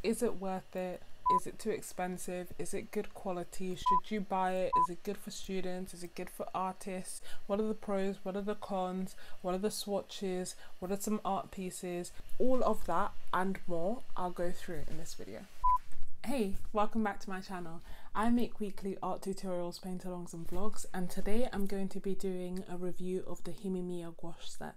Is it worth it? Is it too expensive? Is it good quality? Should you buy it? Is it good for students? Is it good for artists? What are the pros? What are the cons? What are the swatches? What are some art pieces? All of that and more I'll go through in this video. Hey, welcome back to my channel. I make weekly art tutorials, paint-alongs and vlogs, and today I'm going to be doing a review of the Himi Miya Gouache set.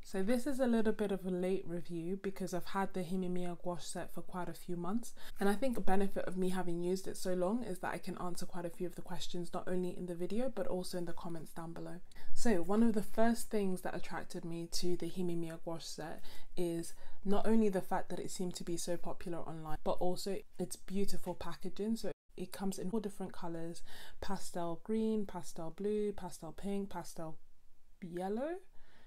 So this is a little bit of a late review because I've had the Himi Miya Gouache set for quite a few months, and I think a benefit of me having used it so long is that I can answer quite a few of the questions not only in the video but also in the comments down below. So one of the first things that attracted me to the Himi Miya Gouache set is not only the fact that it seemed to be so popular online, but also its beautiful packaging. So it comes in 4 different colours: pastel green, pastel blue, pastel pink, pastel yellow.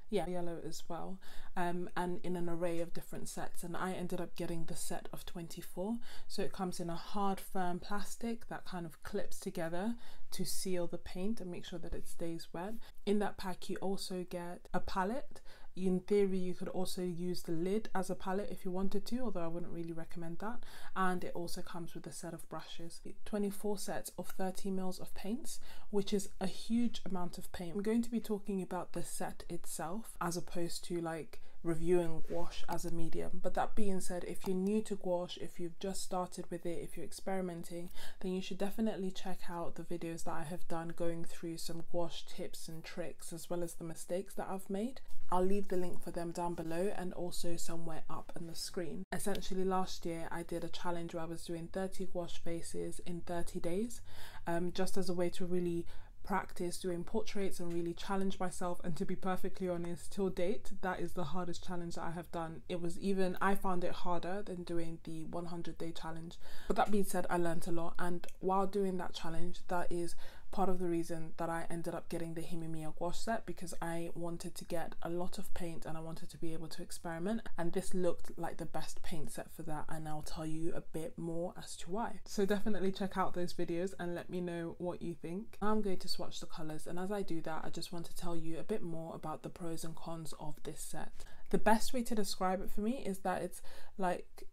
Yeah, yellow as well, and in an array of different sets, and I ended up getting the set of 24. So it comes in a hard firm plastic that kind of clips together to seal the paint and make sure that it stays wet. In that pack you also get a palette. In theory you could also use the lid as a palette if you wanted to, although I wouldn't really recommend that. And it also comes with a set of brushes. 24 sets of 30 mils of paints, which is a huge amount of paint. I'm going to be talking about the set itself as opposed to like reviewing gouache as a medium. But that being said, if you're new to gouache, if you've just started with it, if you're experimenting, then you should definitely check out the videos that I have done going through some gouache tips and tricks as well as the mistakes that I've made. I'll leave the link for them down below and also somewhere up on the screen. Essentially last year I did a challenge where I was doing 30 gouache faces in 30 days, just as a way to really practice doing portraits and really challenge myself. And to be perfectly honest, till date that is the hardest challenge that I have done. I found it harder than doing the 100-day challenge. But that being said, I learned a lot, and while doing that challenge, that is part of the reason that I ended up getting the Himi Miya Gouache set, because I wanted to get a lot of paint and I wanted to be able to experiment, and this looked like the best paint set for that, and I'll tell you a bit more as to why. So definitely check out those videos and let me know what you think. I'm going to swatch the colours, and as I do that I just want to tell you a bit more about the pros and cons of this set. The best way to describe it for me is that it's like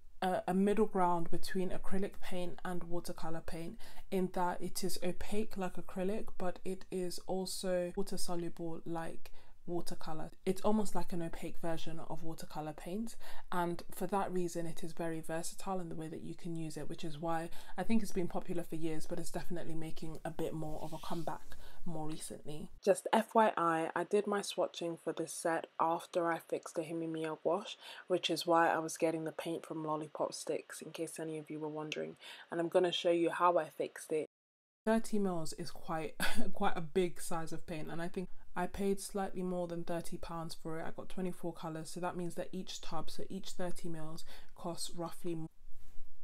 a middle ground between acrylic paint and watercolor paint, in that it is opaque like acrylic but it is also water soluble like watercolor. It's almost like an opaque version of watercolor paint, and for that reason it is very versatile in the way that you can use it, which is why I think it's been popular for years, but it's definitely making a bit more of a comeback more recently. Just FYI, I did my swatching for this set after I fixed the Himi Miya Gouache, which is why I was getting the paint from Lollipop Sticks, in case any of you were wondering, and I'm going to show you how I fixed it. 30 mils is quite a big size of paint, and I think I paid slightly more than £30 for it. I got 24 colours, so that means that each tub, so each 30 mils costs roughly,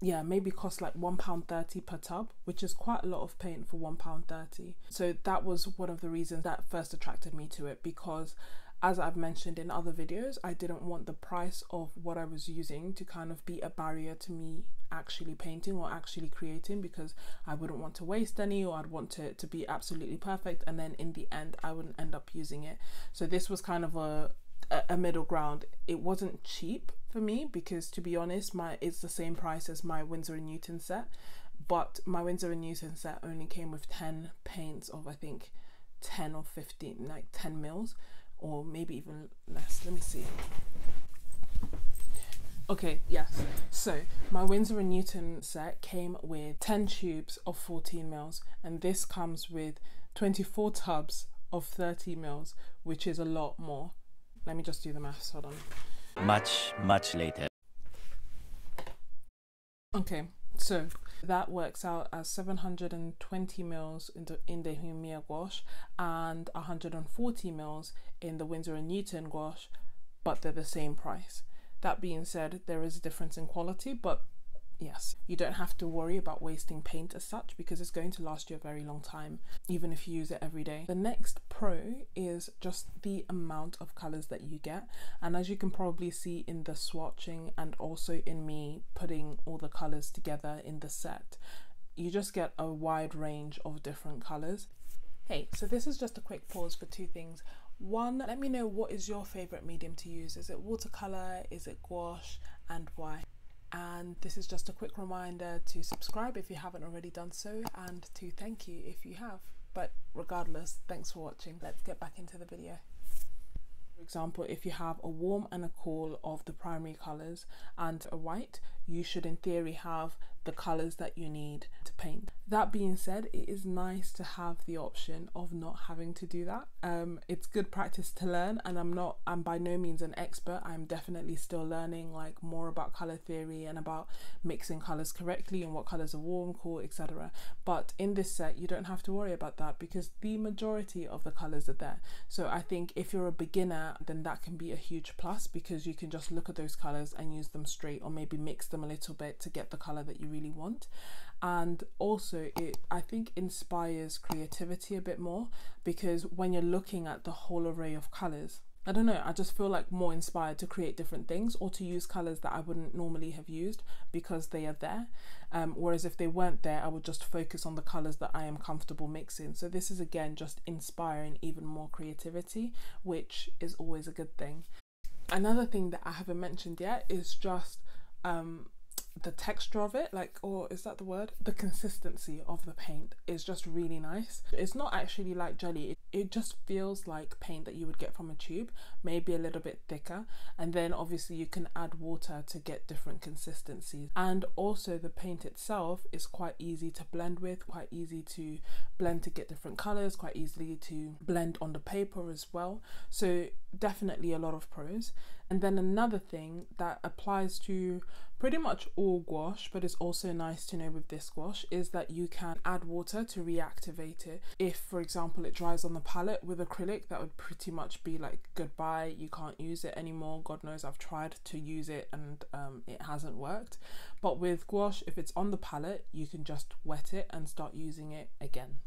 maybe costs like £1.30 per tub, which is quite a lot of paint for £1.30. So that was one of the reasons that first attracted me to it, because as I've mentioned in other videos, I didn't want the price of what I was using to kind of be a barrier to me actually painting or actually creating, because I wouldn't want to waste any, or I'd want it to be absolutely perfect and then in the end I wouldn't end up using it. So this was kind of a middle ground. It wasn't cheap for me because, to be honest, it's the same price as my Winsor & Newton set, but my Winsor & Newton set only came with 10 paints of I think 10 or 15, like 10 mils, or maybe even less. Let me see. Okay, yes. So my Winsor & Newton set came with 10 tubes of 14 mils, and this comes with 24 tubs of 30 mils, which is a lot more. Let me just do the maths, hold on. Much later. Okay, so that works out as 720 mils in the Himi Miya Gouache and 140 mils in the Winsor & Newton gouache, but they're the same price. That being said, there is a difference in quality, but yes, you don't have to worry about wasting paint as such, because it's going to last you a very long time, even if you use it every day. The next pro is just the amount of colors that you get, and as you can probably see in the swatching and also in me putting all the colors together in the set, you just get a wide range of different colors. Hey, so this is just a quick pause for 2 things. One, let me know what is your favorite medium to use. Is it watercolor? Is it gouache? And why? And this is just a quick reminder to subscribe if you haven't already done so, and to thank you if you have. But regardless, thanks for watching. Let's get back into the video. For example, if you have a warm and a cool of the primary colours and a white, you should in theory have the colours that you need to paint. That being said, it is nice to have the option of not having to do that. It's good practice to learn, and I'm by no means an expert. I'm definitely still learning like more about colour theory and about mixing colours correctly and what colours are warm, cool, etc. But in this set, you don't have to worry about that because the majority of the colours are there. So I think if you're a beginner, then that can be a huge plus because you can just look at those colours and use them straight, or maybe mix them a little bit to get the colour that you really want. And also it, I think, inspires creativity a bit more, because when you're looking at the whole array of colours, I don't know, I just feel like more inspired to create different things or to use colours that I wouldn't normally have used because they are there. Whereas if they weren't there, I would just focus on the colours that I am comfortable mixing. So this is again just inspiring even more creativity, which is always a good thing. Another thing that I haven't mentioned yet is just the texture of it, like, or is that the word? The consistency of the paint is just really nice. It's not actually like jelly, it just feels like paint that you would get from a tube, maybe a little bit thicker, and then obviously you can add water to get different consistencies. And also the paint itself is quite easy to blend with, quite easy to blend to get different colors, quite easily to blend on the paper as well. So definitely a lot of pros. And then another thing that applies to pretty much all gouache, but it's also nice to know with this gouache, is that you can add water to reactivate it. If, for example, it dries on the palette with acrylic, that would pretty much be like goodbye, you can't use it anymore. God knows I've tried to use it and it hasn't worked. But with gouache, if it's on the palette, you can just wet it and start using it again.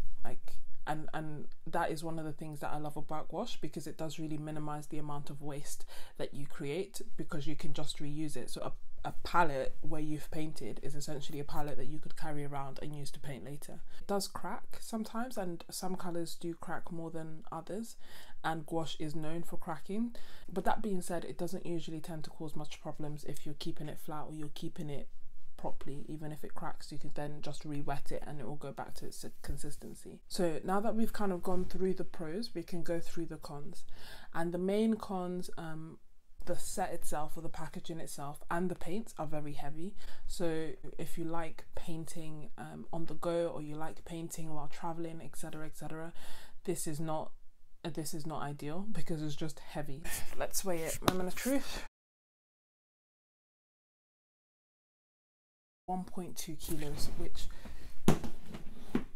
And that is one of the things that I love about gouache, because it does really minimize the amount of waste that you create because you can just reuse it. So a palette where you've painted is essentially a palette that you could carry around and use to paint later. It does crack sometimes, and some colors do crack more than others, and gouache is known for cracking. But that being said, it doesn't usually tend to cause much problems if you're keeping it flat or you're keeping it properly. Even if it cracks, you could then just re-wet it and it will go back to its consistency. So now that we've kind of gone through the pros, we can go through the cons. And the main cons, the set itself, or the packaging itself, and the paints are very heavy. So if you like painting on the go, or you like painting while traveling, etc., etc., this is not ideal because it's just heavy. Let's weigh it. Moment of truth. 1.2 kilos,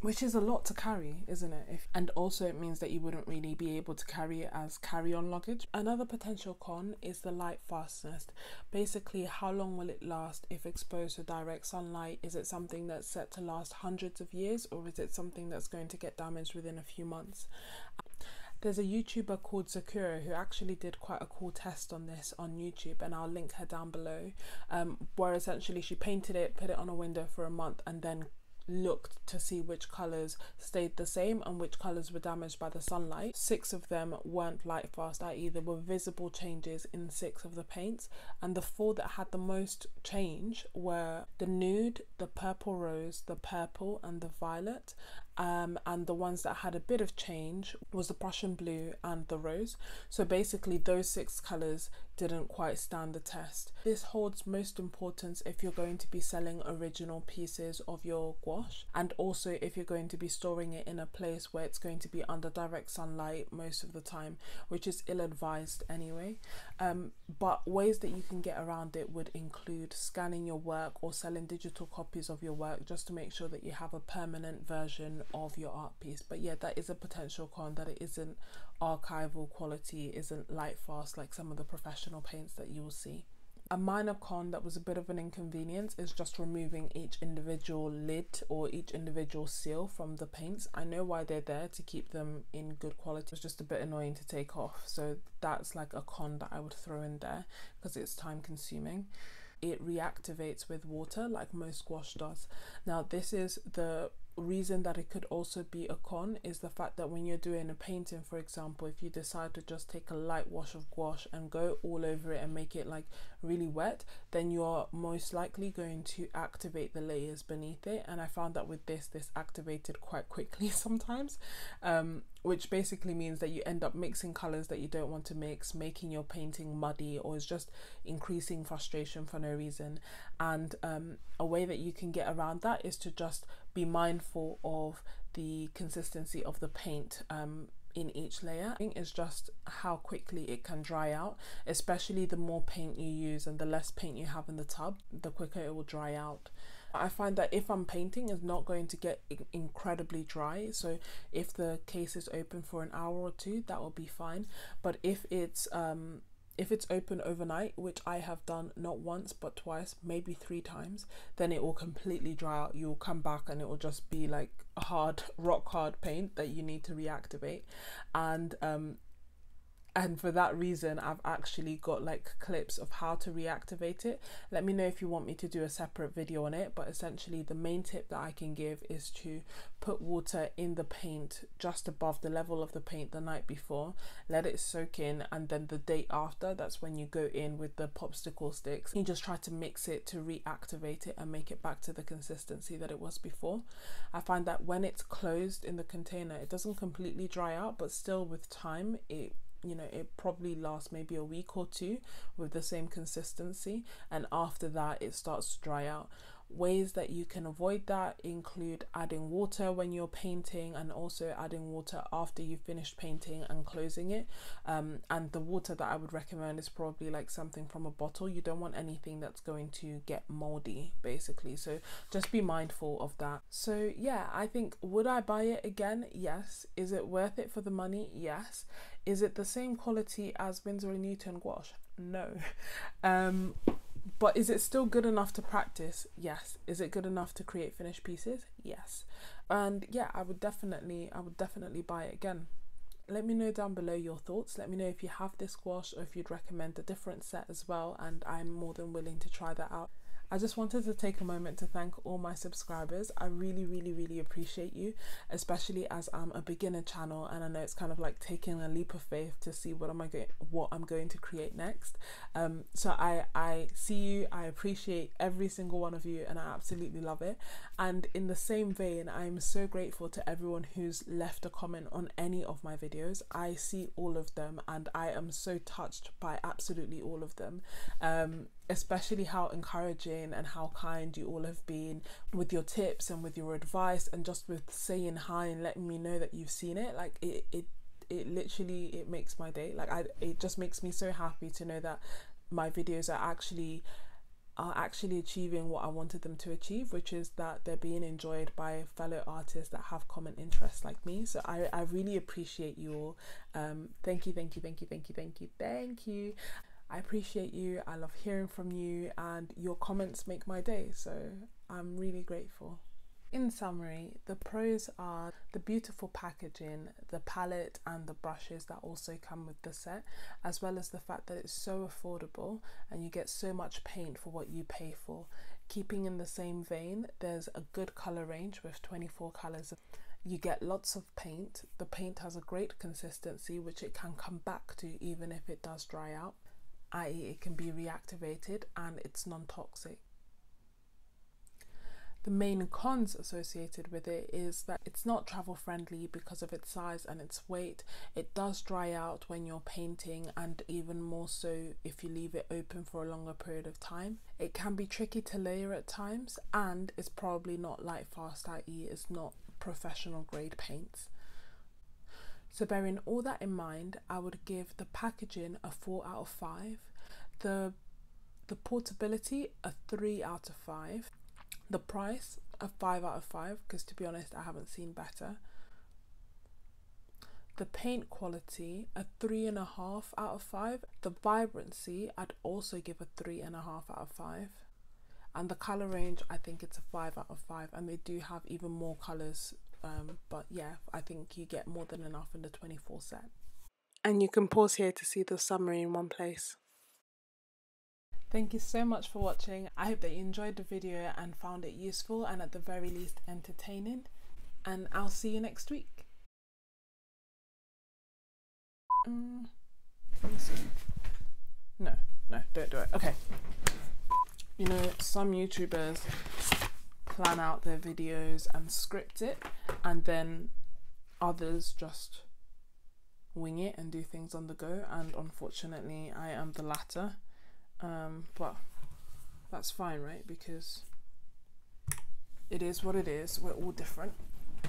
which is a lot to carry, isn't it? And also it means that you wouldn't really be able to carry it as carry-on luggage. Another potential con is the light fastness. Basically, how long will it last if exposed to direct sunlight? Is it something that's set to last hundreds of years, or is it something that's going to get damaged within a few months? There's a YouTuber called Sakura who actually did quite a cool test on this on YouTube, and I'll link her down below, where essentially she painted it, put it on a window for a month, and then looked to see which colours stayed the same and which colours were damaged by the sunlight. 6 of them weren't light fast, i.e. there were visible changes in 6 of the paints, and the 4 that had the most change were the nude, the purple rose, the purple and the violet, and the ones that had a bit of change was the Prussian blue and the rose. So basically those 6 colours didn't quite stand the test. This holds most importance if you're going to be selling original pieces of your gouache, and also if you're going to be storing it in a place where it's going to be under direct sunlight most of the time, which is ill-advised anyway. But ways that you can get around it would include scanning your work or selling digital copies of your work, just to make sure that you have a permanent version of your art piece. But yeah, that is a potential con, that it isn't archival quality, isn't light fast like some of the professional paints that you will see. A minor con that was a bit of an inconvenience is just removing each individual lid or each individual seal from the paints. I know why they're there, to keep them in good quality. It's just a bit annoying to take off, so that's like a con that I would throw in there because it's time consuming. It reactivates with water like most gouache does. Now this is the reason that it could also be a con is the fact that when you're doing a painting, for example, if you decide to just take a light wash of gouache and go all over it and make it like really wet, then you're most likely going to activate the layers beneath it. And I found that with this activated quite quickly sometimes, which basically means that you end up mixing colors that you don't want to mix, making your painting muddy, or is just increasing frustration for no reason. And a way that you can get around that is to just be mindful of the consistency of the paint in each layer. I think it's just how quickly it can dry out, especially the more paint you use and the less paint you have in the tub, the quicker it will dry out. I find that if I'm painting, it's not going to get incredibly dry, so if the case is open for an hour or two, that will be fine. But if it's open overnight, which I have done not once but twice, maybe 3 times, then it will completely dry out. You'll come back and it will just be like a hard, rock hard paint that you need to reactivate. And for that reason, I've actually got like clips of how to reactivate it. Let me know if you want me to do a separate video on it, but essentially the main tip that I can give is to put water in the paint just above the level of the paint the night before, let it soak in, and then the day after, that's when you go in with the popsicle sticks. You just try to mix it to reactivate it and make it back to the consistency that it was before. I find that when it's closed in the container, it doesn't completely dry out, but still with time, it probably lasts maybe a week or 2 with the same consistency, and after that it starts to dry out. Ways that you can avoid that include adding water when you're painting, and also adding water after you've finished painting and closing it. And the water that I would recommend is probably like something from a bottle. You don't want anything that's going to get moldy basically, so just be mindful of that. So yeah, I think, would I buy it again? Yes. Is it worth it for the money? Yes. Is it the same quality as Winsor & Newton gouache? No. But is it still good enough to practice? Yes. Is it good enough to create finished pieces? Yes. And yeah, I would definitely buy it again. Let me know down below your thoughts. Let me know if you have this gouache or if you'd recommend a different set as well, and I'm more than willing to try that out. I just wanted to take a moment to thank all my subscribers. I really appreciate you, especially as I'm a beginner channel and I know it's kind of like taking a leap of faith to see what I'm going to create next. So I see you, I appreciate every single one of you, and I absolutely love it. And in the same vein, I'm so grateful to everyone who's left a comment on any of my videos. I see all of them and I am so touched by absolutely all of them. Especially how encouraging and how kind you all have been with your tips and with your advice, and just with saying hi and letting me know that you've seen it. Like it literally makes my day. Like it just makes me so happy to know that my videos are actually achieving what I wanted them to achieve, which is that they're being enjoyed by fellow artists that have common interests like me. So I really appreciate you all. Thank you. I appreciate you. I love hearing from you, and your comments make my day, so I'm really grateful. In summary, the pros are the beautiful packaging, the palette and the brushes that also come with the set, as well as the fact that it's so affordable and you get so much paint for what you pay for. Keeping in the same vein, there's a good colour range with 24 colours. You get lots of paint. The paint has a great consistency, which it can come back to even if it does dry out, i.e. it can be reactivated, and it's non-toxic. The main cons associated with it is that it's not travel friendly because of its size and its weight. It does dry out when you're painting, and even more so if you leave it open for a longer period of time. It can be tricky to layer at times, and it's probably not light fast, i.e. it's not professional grade paints. So bearing all that in mind, I would give the packaging a 4 out of 5, the portability a 3 out of 5, the price a 5 out of 5, because to be honest I haven't seen better, the paint quality a 3.5 out of 5, the vibrancy I'd also give a 3.5 out of 5, and the colour range I think it's a 5 out of 5, and they do have even more colours. But yeah, I think you get more than enough in the 24 set. And you can pause here to see the summary in one place. Thank you so much for watching. I hope that you enjoyed the video and found it useful, and at the very least entertaining. and I'll see you next week. Let me see. No, don't do it. Okay. You know, some YouTubers plan out their videos and script it, and then others just wing it and do things on the go, and unfortunately I am the latter. But that's fine, right? Because it is what it is. We're all different.